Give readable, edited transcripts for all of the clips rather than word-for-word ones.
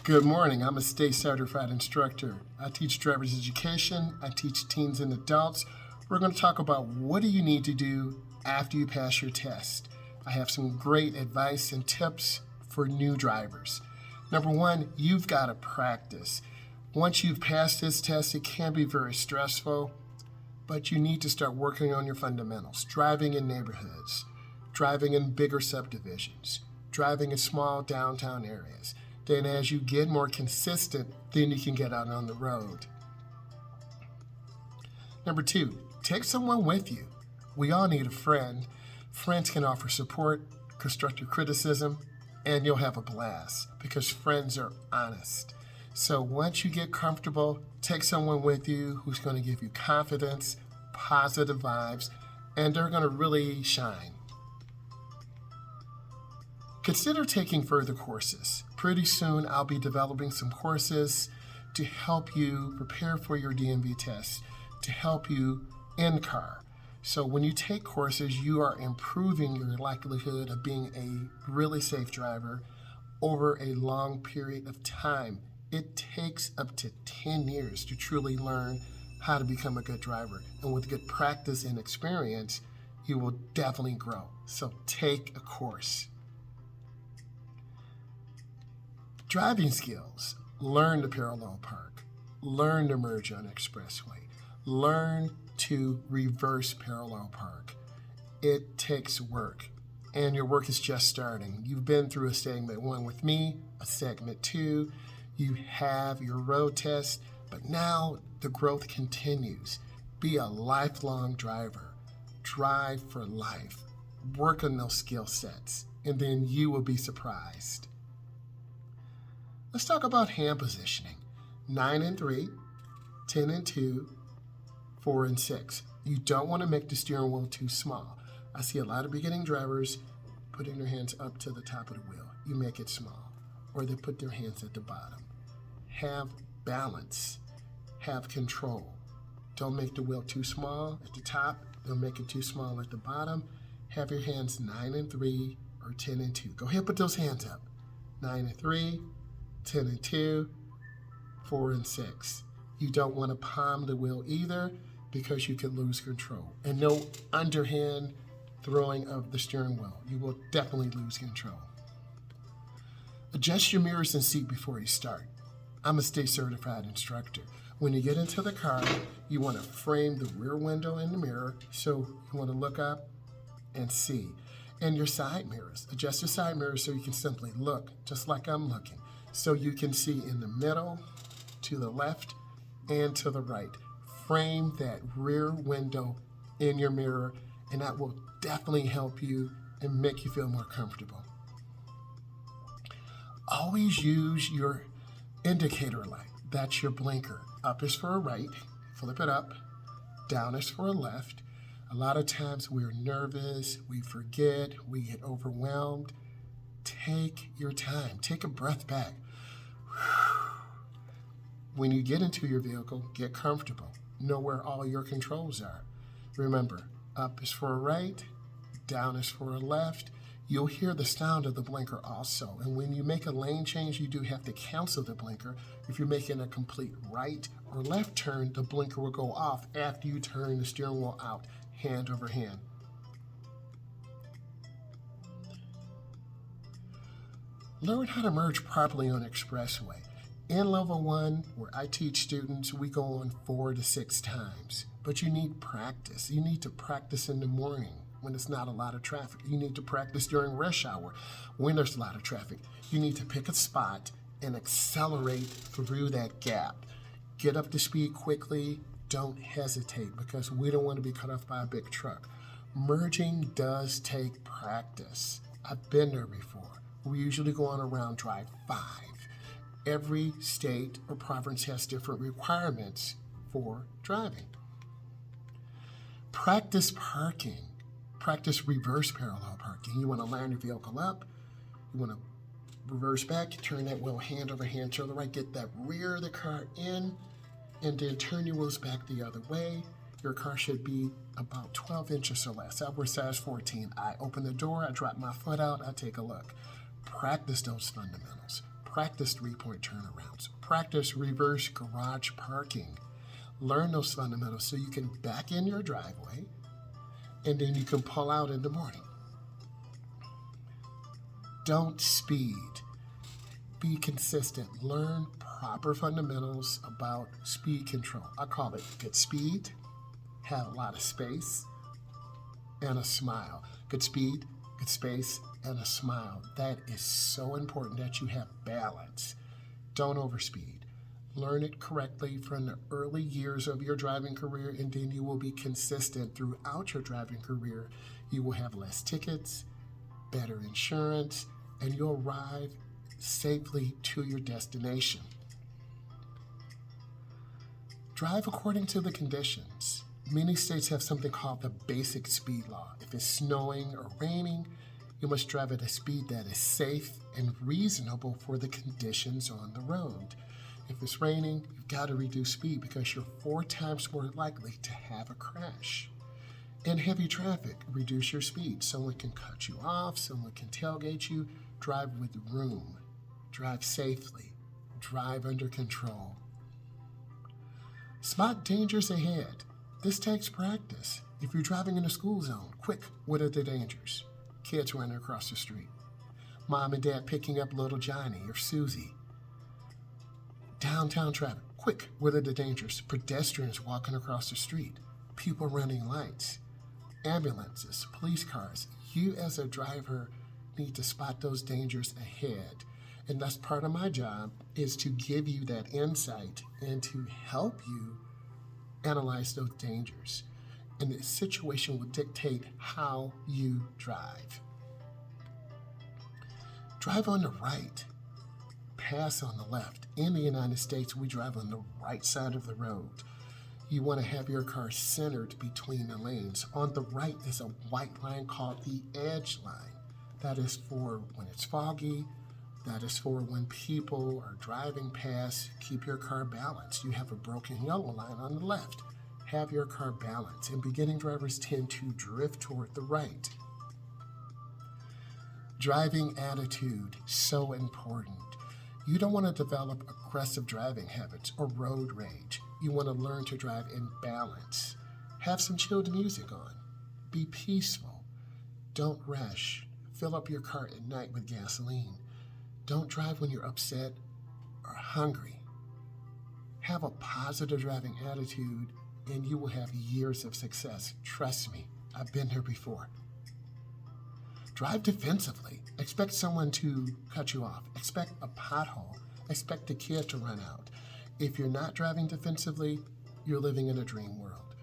Good morning. I'm a state certified instructor. I teach driver's education. I teach teens and adults. We're going to talk about what do you need to do after you pass your test. I have some great advice and tips for new drivers. Number one, you've got to practice. Once you've passed this test, it can be very stressful, but you need to start working on your fundamentals. Driving in neighborhoods, driving in bigger subdivisions, driving in small downtown areas. Then as you get more consistent, then you can get out on the road. Number two, take someone with you. We all need a friend. Friends can offer support, constructive criticism, and you'll have a blast because friends are honest. So once you get comfortable, take someone with you who's going to give you confidence, positive vibes, and they're going to really shine. Consider taking further courses. Pretty soon, I'll be developing some courses to help you prepare for your DMV test, to help you in car. So when you take courses, you are improving your likelihood of being a really safe driver over a long period of time. It takes up to 10 years to truly learn how to become a good driver. And with good practice and experience, you will definitely grow. So take a course. Driving skills. Learn to parallel park. Learn to merge on expressway. Learn to reverse parallel park. It takes work, and your work is just starting. You've been through a segment 1 with me, a segment 2. You have your road test, but now the growth continues. Be a lifelong driver. Drive for life. Work on those skill sets, and then you will be surprised. Let's talk about hand positioning. 9 and 3, 10 and 2, 4 and 6. You don't want to make the steering wheel too small. I see a lot of beginning drivers putting their hands up to the top of the wheel. You make it small, or they put their hands at the bottom. Have balance. Have control. Don't make the wheel too small at the top. Don't make it too small at the bottom. Have your hands 9 and 3 or 10 and 2. Go ahead, put those hands up. 9 and 3, 10 and 2, 4 and 6. You don't want to palm the wheel either because you can lose control. And no underhand throwing of the steering wheel. You will definitely lose control. Adjust your mirrors and seat before you start. I'm a state certified instructor. When you get into the car, you want to frame the rear window in the mirror, so you want to look up and see. And your side mirrors. Adjust your side mirrors so you can simply look, just like I'm looking. So you can see in the middle, to the left, and to the right. Frame that rear window in your mirror, and that will definitely help you and make you feel more comfortable. Always use your indicator light. That's your blinker. Up is for a right, flip it up. Down is for a left. A lot of times we're nervous, we forget, we get overwhelmed. Take your time. Take a breath back. When you get into your vehicle, get comfortable. Know where all your controls are. Remember, up is for a right, down is for a left. You'll hear the sound of the blinker also. And when you make a lane change, you do have to cancel the blinker. If you're making a complete right or left turn, the blinker will go off after you turn the steering wheel out, hand over hand. Learn how to merge properly on expressway. In level 1, where I teach students, we go on 4 to 6 times. But you need practice. You need to practice in the morning when there's not a lot of traffic. You need to practice during rush hour when there's a lot of traffic. You need to pick a spot and accelerate through that gap. Get up to speed quickly. Don't hesitate because we don't want to be cut off by a big truck. Merging does take practice. I've been there before. We usually go on around drive 5. Every state or province has different requirements for driving. Practice parking. Practice reverse parallel parking. You want to line your vehicle up. You want to reverse back. Turn that wheel hand over hand to the right. Get that rear of the car in. And then turn your wheels back the other way. Your car should be about 12 inches or less. I wear size 14. I open the door. I drop my foot out. I take a look. Practice those fundamentals. Practice three-point turnarounds. Practice reverse garage parking. Learn those fundamentals so you can back in your driveway and then you can pull out in the morning. Don't speed. Be consistent. Learn proper fundamentals about speed control. I call it good speed, have a lot of space, and a smile. Good speed, good space, and a smile. That is so important that you have balance. Don't overspeed. Learn it correctly from the early years of your driving career, and then you will be consistent throughout your driving career. You will have less tickets, better insurance, and you'll arrive safely to your destination. Drive according to the conditions. Many states have something called the basic speed law. If it's snowing or raining, you must drive at a speed that is safe and reasonable for the conditions on the road. If it's raining, you've got to reduce speed because you're 4 times more likely to have a crash. In heavy traffic, reduce your speed. Someone can cut you off, someone can tailgate you. Drive with room. Drive safely. Drive under control. Spot dangers ahead. This takes practice. If you're driving in a school zone, quick, what are the dangers? Kids running across the street. Mom and dad picking up little Johnny or Susie. Downtown traffic, quick, what are the dangers? Pedestrians walking across the street. People running lights. Ambulances, police cars. You as a driver need to spot those dangers ahead. And that's part of my job, is to give you that insight and to help you analyze those dangers. And the situation will dictate how you drive. Drive on the right. Pass on the left. In the United States, we drive on the right side of the road. You want to have your car centered between the lanes. On the right is a white line called the edge line. That is for when it's foggy. That is for when people are driving past. Keep your car balanced. You have a broken yellow line on the left. Have your car balanced. And beginning drivers tend to drift toward the right. Driving attitude, so important. You don't want to develop aggressive driving habits or road rage. You want to learn to drive in balance. Have some chilled music on. Be peaceful. Don't rush. Fill up your car at night with gasoline. Don't drive when you're upset or hungry. Have a positive driving attitude and you will have years of success. Trust me, I've been here before. Drive defensively. Expect someone to cut you off. Expect a pothole. Expect a kid to run out. If you're not driving defensively, you're living in a dream world.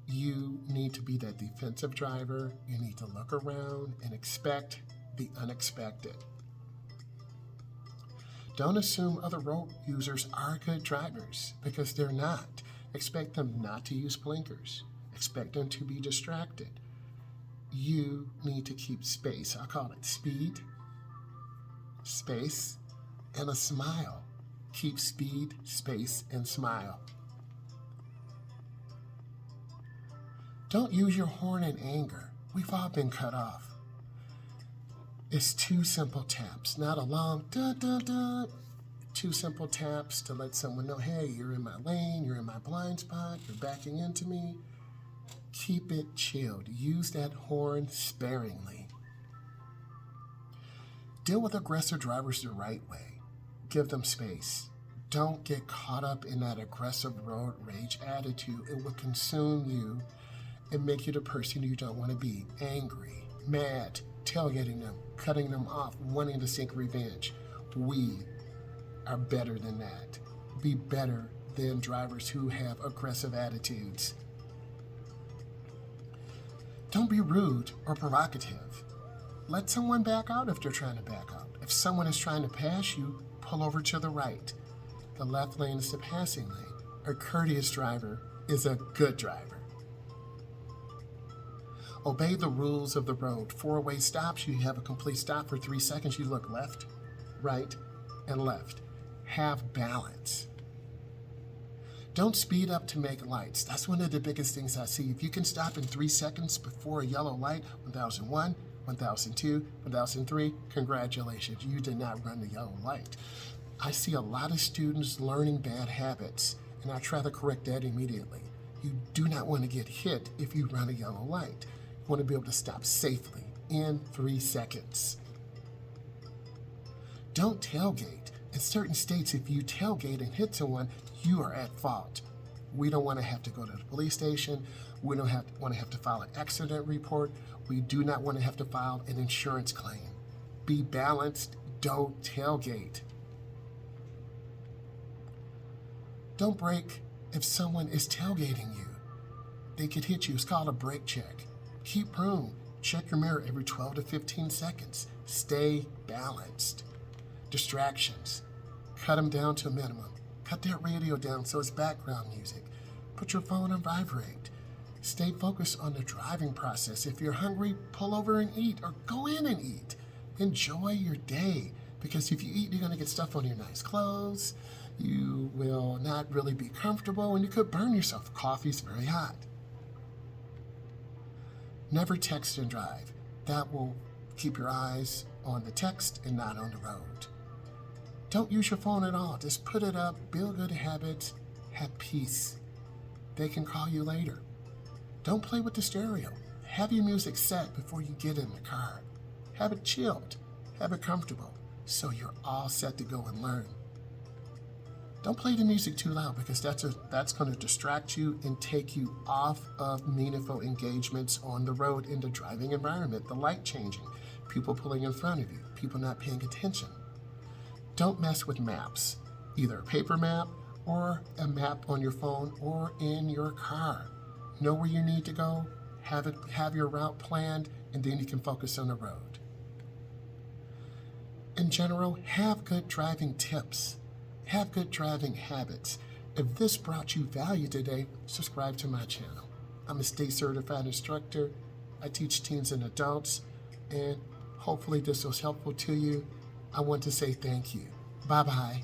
You need to be that defensive driver. You need to look around and expect the unexpected. Don't assume other road users are good drivers because they're not. Expect them not to use blinkers. Expect them to be distracted. You need to keep space. I call it speed, space, and a smile. Keep speed, space, and smile. Don't use your horn in anger. We've all been cut off. It's 2 simple taps, not a long da-da-da. 2 simple taps to let someone know, hey, you're in my lane, you're in my blind spot, you're backing into me. Keep it chilled. Use that horn sparingly. Deal with aggressive drivers the right way. Give them space. Don't get caught up in that aggressive road rage attitude. It will consume you and make you the person you don't want to be. Angry, mad, tailgating them, cutting them off, wanting to seek revenge. We are better than that. Be better than drivers who have aggressive attitudes. Don't be rude or provocative. Let someone back out if they're trying to back out. If someone is trying to pass you, pull over to the right. The left lane is the passing lane. A courteous driver is a good driver. Obey the rules of the road. 4-way stops, you have a complete stop for 3 seconds. You look left, right, and left. Have balance. Don't speed up to make lights. That's one of the biggest things I see. If you can stop in 3 seconds before a yellow light, 1001, 1002, 1003, congratulations, you did not run the yellow light. I see a lot of students learning bad habits, and I try to correct that immediately. You do not want to get hit if you run a yellow light. You want to be able to stop safely in 3 seconds. Don't tailgate. In certain states, if you tailgate and hit someone, you are at fault. We don't want to have to go to the police station. We don't want to have to file an accident report. We do not want to have to file an insurance claim. Be balanced. Don't tailgate. Don't brake if someone is tailgating you. They could hit you. It's called a brake check. Keep room. Check your mirror every 12 to 15 seconds. Stay balanced. Distractions. Cut them down to a minimum. Cut that radio down so it's background music. Put your phone on vibrate. Stay focused on the driving process. If you're hungry, pull over and eat, or go in and eat. Enjoy your day, because if you eat, you're going to get stuff on your nice clothes. You will not really be comfortable, and you could burn yourself. Coffee's very hot. Never text and drive. That will keep your eyes on the text and not on the road. Don't use your phone at all. Just put it up, build good habits, have peace. They can call you later. Don't play with the stereo. Have your music set before you get in the car. Have it chilled. Have it comfortable, so you're all set to go and learn. Don't play the music too loud, because that's going to distract you and take you off of meaningful engagements on the road in the driving environment. The light changing, people pulling in front of you, people not paying attention. Don't mess with maps, either a paper map or a map on your phone or in your car. Know where you need to go, have your route planned, and then you can focus on the road. In general, have good driving tips. Have good driving habits. If this brought you value today, subscribe to my channel. I'm a state certified instructor. I teach teens and adults, and hopefully this was helpful to you. I want to say thank you. Bye-bye.